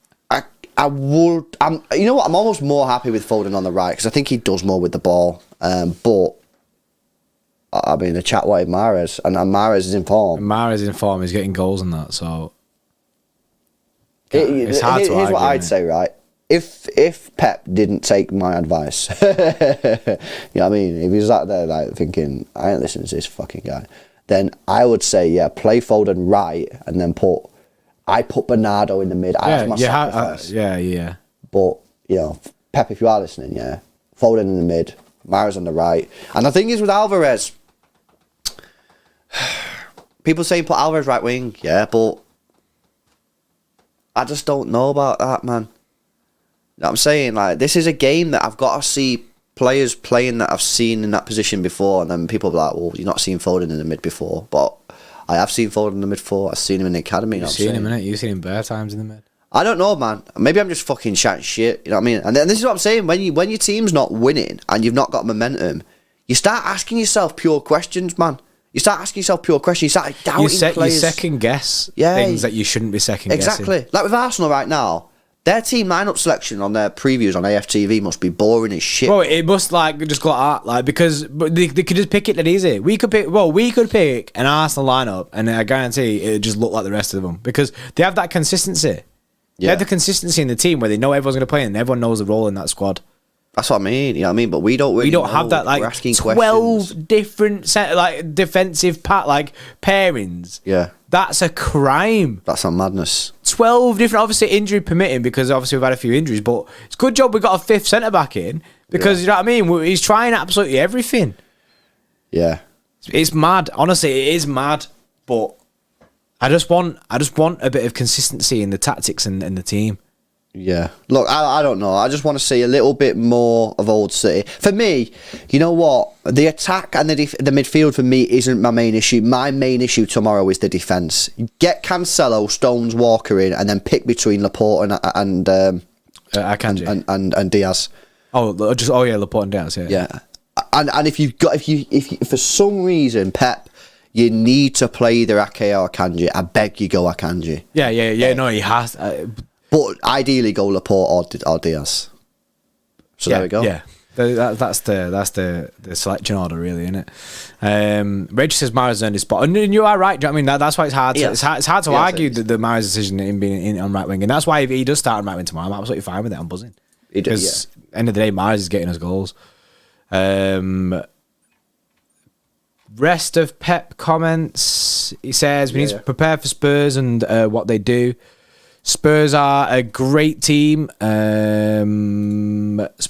I would. You know what? I'm almost more happy with Foden on the right because I think he does more with the ball. But I mean, the chat wanted Mahrez, and Mahrez is in form. Mahrez is in form. He's getting goals and that. So. It's hard to argue, here's what I'd say, right? If Pep didn't take my advice, you know what I mean? If he was out there like thinking, I ain't listening to this fucking guy, then I would say, yeah, play Foden right, and then put Bernardo in the mid. That's my sacrifice. Yeah. But, you know, Pep, if you are listening, yeah, Foden in the mid, Mahrez on the right. And the thing is with Alvarez, people saying put Alvarez right wing, yeah, but I just don't know about that, man. You know what I'm saying? Like, this is a game that I've got to see players playing that I've seen in that position before, and then people be like, well, you've not seen Foden in the mid before. But I have seen Foden in the mid before. I've seen him in the academy. You've seen him, innit? You've seen him bare times in the mid. I don't know, man. Maybe I'm just fucking chatting shit. You know what I mean? And then this is what I'm saying. When your team's not winning and you've not got momentum, you start asking yourself pure questions, man. You start asking yourself pure questions. You start doubting players. You second guess things that you shouldn't be second guessing. Exactly. Like with Arsenal right now, their team lineup selection on their previews on AFTV must be boring as shit. Bro, it must just go like that, like, because they could just pick it that easy. We could pick an Arsenal lineup, and I guarantee it'd just look like the rest of them because they have that consistency. They have the consistency in the team where they know everyone's going to play and everyone knows the role in that squad. That's what I mean. You know what I mean? But we don't really have that, like, 12 different defensive pairings. Yeah. That's a crime. That's a madness. 12 different, obviously injury permitting, because obviously we've had a few injuries, but it's a good job we got a 5th centre back in because you know what I mean? He's trying absolutely everything. Yeah. It's mad. Honestly, it is mad. But I just want a bit of consistency in the tactics and the team. Yeah. Look, I don't know. I just want to see a little bit more of Old City. For me, you know what? The attack and the midfield for me isn't my main issue. My main issue tomorrow is the defence. Get Cancelo, Stones, Walker in, and then pick between Laporte and Akanji and Diaz. Laporte and Diaz. Yeah. And if you for some reason, Pep, you need to play either Ake or Akanji, I beg you, go Akanji. Yeah. No, he has. But ideally, go Laporte or Diaz. So there we go. Yeah, that's the selection order, really, isn't it? Reg says Mahrez earned his spot, and you are right. Do you know what I mean? That's why it's hard. It's hard to argue the Mahrez decision in being on right wing, and that's why if he does start on right wing tomorrow, I'm absolutely fine with it. I'm buzzing because end of the day, Mahrez is getting us goals. Rest of Pep comments. He says we need to prepare for Spurs and what they do. Spurs are a great team. Spurs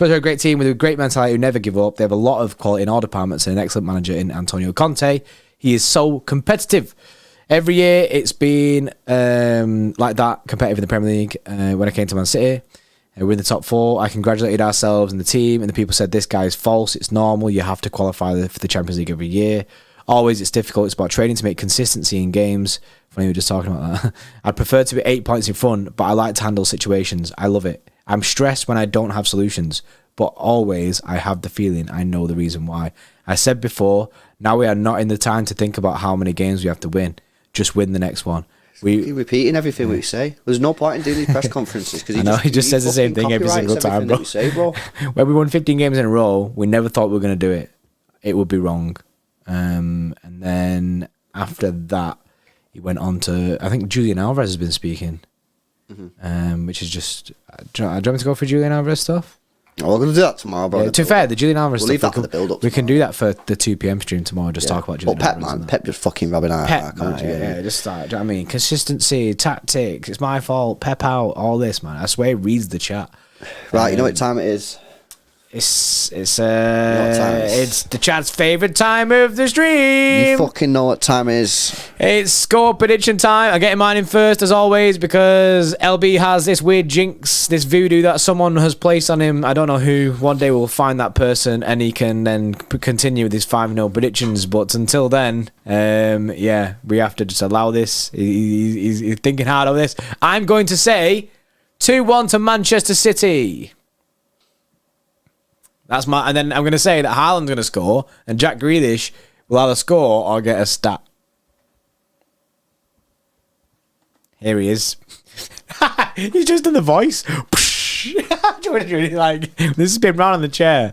are a great team with a great mentality who never give up. They have a lot of quality in all departments and an excellent manager in Antonio Conte. He is so competitive. Every year it's been like that, competitive in the Premier League when I came to Man City. We're in the top 4. I congratulated ourselves and the team, and the people said this guy is false. It's normal. You have to qualify for the Champions League every year. Always, it's difficult. It's about training to make consistency in games. Funny, we were just talking about that. I'd prefer to be 8 points in front, but I like to handle situations. I love it. I'm stressed when I don't have solutions, but always I have the feeling I know the reason why. I said before, now we are not in the time to think about how many games we have to win. Just win the next one. Keep repeating everything we say. There's no point in doing these press conferences because he just says the same thing every single time, bro. When we won 15 games in a row, we never thought we were going to do it. It would be wrong. And then after that, he went on to, I think Julian Alvarez has been speaking, which is just, do you want me to go for Julian Alvarez stuff? Oh, we're going to do that tomorrow, bro. Yeah, to be fair, the Julian Alvarez stuff, leave that for the build-up. We can do that for the 2 p.m. stream tomorrow, just talk about Julian Pep, Alvarez. Man. Pep just fucking rubbing out. Pep, just start. Do you know what I mean? Consistency, tactics, it's my fault, Pep out, all this, man. I swear he reads the chat. Right, you know what time it is? It's the chat's favourite time of the stream. You fucking know what time it is. It's score prediction time. I'm getting mine in first as always because LB has this weird jinx, this voodoo that someone has placed on him. I don't know who. One day we'll find that person and he can then continue with his 5-0 predictions. But until then, we have to just allow this. He's thinking hard on this. I'm going to say 2-1 to Manchester City. That's my, and then I'm going to say that Haaland's going to score and Jack Grealish will either score or get a stat. Here he is. He's just done the voice. Like, this has been round on the chair.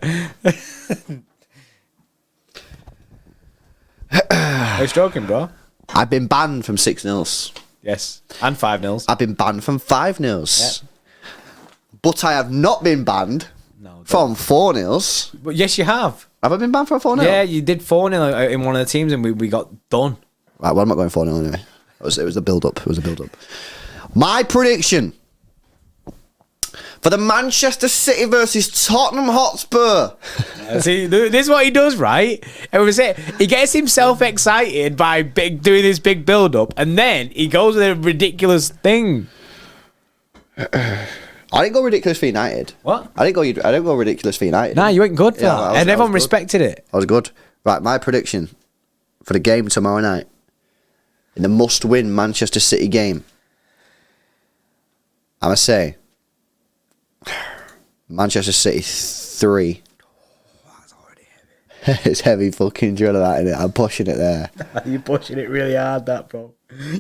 Are you stroking, bro? I've been banned from 6-0s. Yes, and 5-0s. I've been banned from 5-0s. Yeah. But I have not been banned from 4-0s. But yes, you have. Have I been banned for a 4-0? Yeah, you did 4-0 in one of the teams and we got done. Right, well, I'm not going 4-0 anyway. It was a build-up. My prediction for the Manchester City versus Tottenham Hotspur. See, this is what he does, right? He gets himself excited by doing this big build-up and then he goes with a ridiculous thing. I didn't go ridiculous for United. What? I didn't go ridiculous for United. Nah, you went good for that. And everyone respected it. I was good. Right, my prediction for the game tomorrow night in the must-win Manchester City game. I'm going to say Manchester City 3. That's already heavy. It's heavy fucking drill of that, isn't it? I'm pushing it there. You're pushing it really hard, that, bro.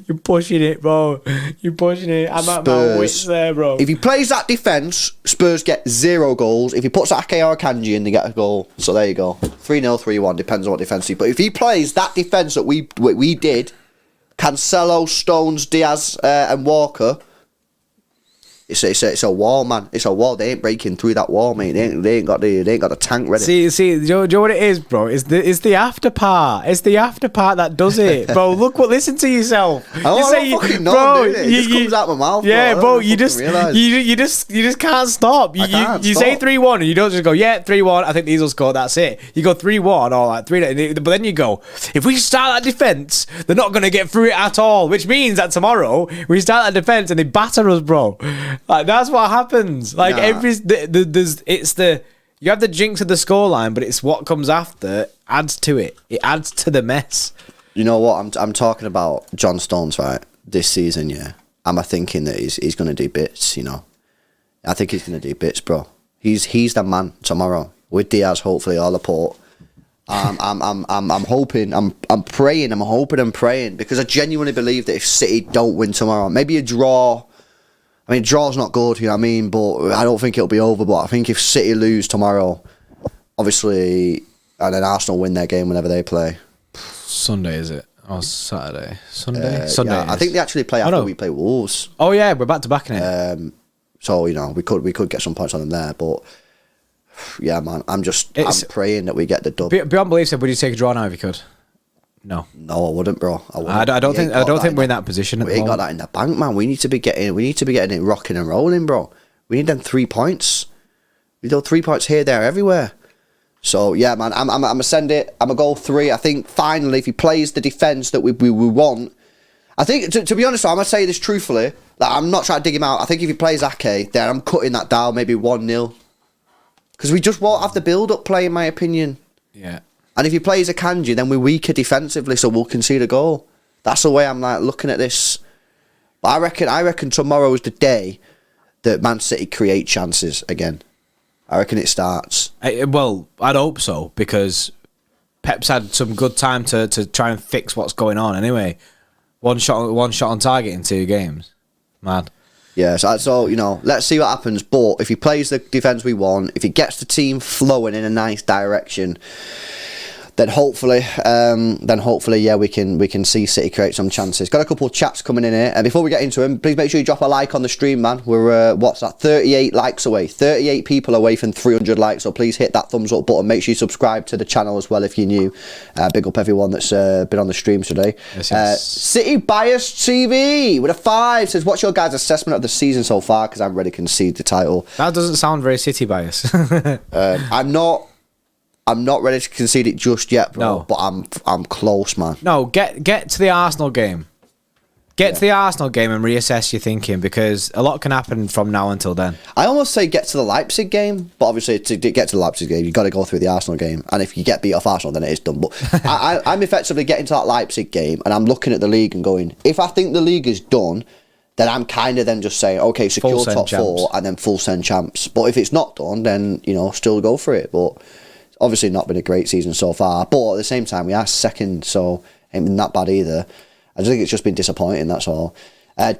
You're pushing it, bro. You're pushing it. I'm at my wits there, bro. If he plays that defence, Spurs get 0 goals. If he puts Ake or Akanji in, they get a goal. So there you go. 3-0, 3-1, depends on what defence he. But if he plays that defence that we did, Cancelo, Stones, Diaz, and Walker, it's a wall, man. It's a wall. They ain't breaking through that wall, mate. They ain't got the tank ready. See, do you know what it is, bro? It's the after part. It's the after part that does it, bro. Listen to yourself. I don't fucking know, bro. It just comes out my mouth. Yeah, bro. You just can't stop. You say 3-1 and you don't just go 3-1. I think these will score. That's it. You go 3-1 or like 3. But then you go, if we start that defense, they're not gonna get through it at all. Which means that tomorrow we start that defense and they batter us, bro. Like that's what happens. Like you have the jinx of the scoreline, but it's what comes after adds to it. It adds to the mess. You know what? I'm talking about John Stones, right? This season, yeah. I'm thinking that he's going to do bits. You know, I think he's going to do bits, bro. He's the man tomorrow with Diaz. Hopefully, all the port. I'm hoping. I'm praying. I'm hoping and praying because I genuinely believe that if City don't win tomorrow, maybe a draw. I mean, draw's not good, you know what I mean? But I don't think it'll be over. But I think if City lose tomorrow, obviously, and then Arsenal win their game whenever they play. Sunday, is it? Or Saturday? Sunday? Sunday. Yeah, I think they actually play after we play Wolves. Oh, yeah, we're back to back in it. So, you know, we could get some points on them there. But, yeah, man, I'm praying that we get the dub. Beyond belief said, would you take a draw now if you could? No, I wouldn't, bro. I don't think we're in that position. We ain't got that in the bank, man. We need to be getting it rocking and rolling, bro. We need them 3 points. We need 3 points here, there, everywhere. So yeah, man, I'm gonna send it. I'm gonna go 3. I think finally, if he plays the defense that we want, I think to be honest, I'm gonna say this truthfully. I'm not trying to dig him out. I think if he plays Ake, then I'm cutting that down, maybe 1-0. Because we just won't have the build-up play, in my opinion. Yeah. And if he plays Akanji, then we're weaker defensively, so we'll concede a goal. That's the way I'm like looking at this. But I reckon tomorrow is the day that Man City create chances again. I reckon it starts. Well, I'd hope so, because Pep's had some good time to try and fix what's going on. Anyway, one shot on target in 2 games. Mad. Yeah, so you know, let's see what happens. But if he plays the defence we want, if he gets the team flowing in a nice direction, then hopefully, yeah, we can see City create some chances. Got a couple of chats coming in here, and before we get into them, please make sure you drop a like on the stream, man. We're what's that? 38 likes away, 38 people away from 300 likes. So please hit that thumbs up button. Make sure you subscribe to the channel as well if you're new. Big up everyone that's been on the stream today. Yes. City Bias TV with a 5 says, "What's your guys' assessment of the season so far? Because I'm ready to concede the title." That doesn't sound very City bias. I'm not ready to concede it just yet, bro. No. But I'm close, man. No, get to the Arsenal game. Get to the Arsenal game and reassess your thinking, because a lot can happen from now until then. I almost say get to the Leipzig game, but obviously to get to the Leipzig game, you've got to go through the Arsenal game. And if you get beat off Arsenal, then it is done. But I'm effectively getting to that Leipzig game, and I'm looking at the league and going, if I think the league is done, then I'm kind of then just saying, okay, secure top 4 and then full send champs. But if it's not done, then, you know, still go for it. But obviously not been a great season so far, but at the same time we are second, so ain't been that bad either. I just think it's just been disappointing, that's all.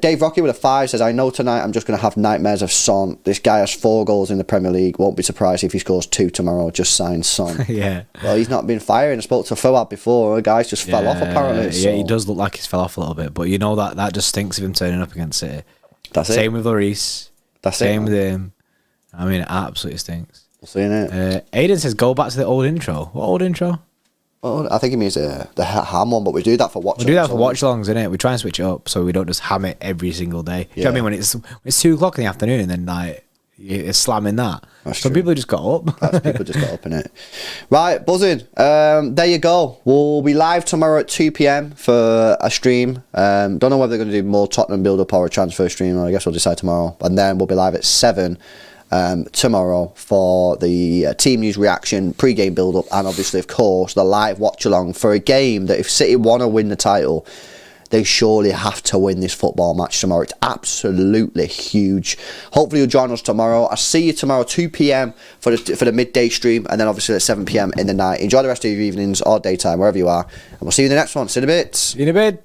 Dave Rocky with a 5 says, "I know tonight I'm just going to have nightmares of Son. This guy has 4 goals in the Premier League. Won't be surprised if he scores 2 tomorrow. Just sign Son." Yeah. Well, he's not been firing. I spoke to Fuad before. The guy's just fell off apparently. So. Yeah, he does look like he's fell off a little bit, but you know that just stinks of him turning up against City. That's it. Same with Lloris. Same with him. I mean, it absolutely stinks. Seeing it. Aiden says, "Go back to the old intro." What old intro? Well, I think it means the ham one, but we do that for watch. We do that for watch-alongs, innit? We try and switch it up so we don't just ham it every single day. Do you know what I mean? When it's 2 o'clock in the afternoon and then like you're slamming that. Some people just got up. People just got up in it. Right, buzzing. There you go. We'll be live tomorrow at 2 p.m. for a stream. Don't know whether they're going to do more Tottenham build-up or a transfer stream. I guess we'll decide tomorrow. And then we'll be live at 7 tomorrow for the team news reaction, pre-game build-up, and obviously, of course, the live watch-along for a game that if City want to win the title, they surely have to win this football match tomorrow. It's absolutely huge. Hopefully you'll join us tomorrow. I'll see you tomorrow 2 p.m. for the midday stream, and then obviously at 7 p.m. in the night. Enjoy the rest of your evenings or daytime, wherever you are, and we'll see you in the next one. See you in a bit. See you in a bit.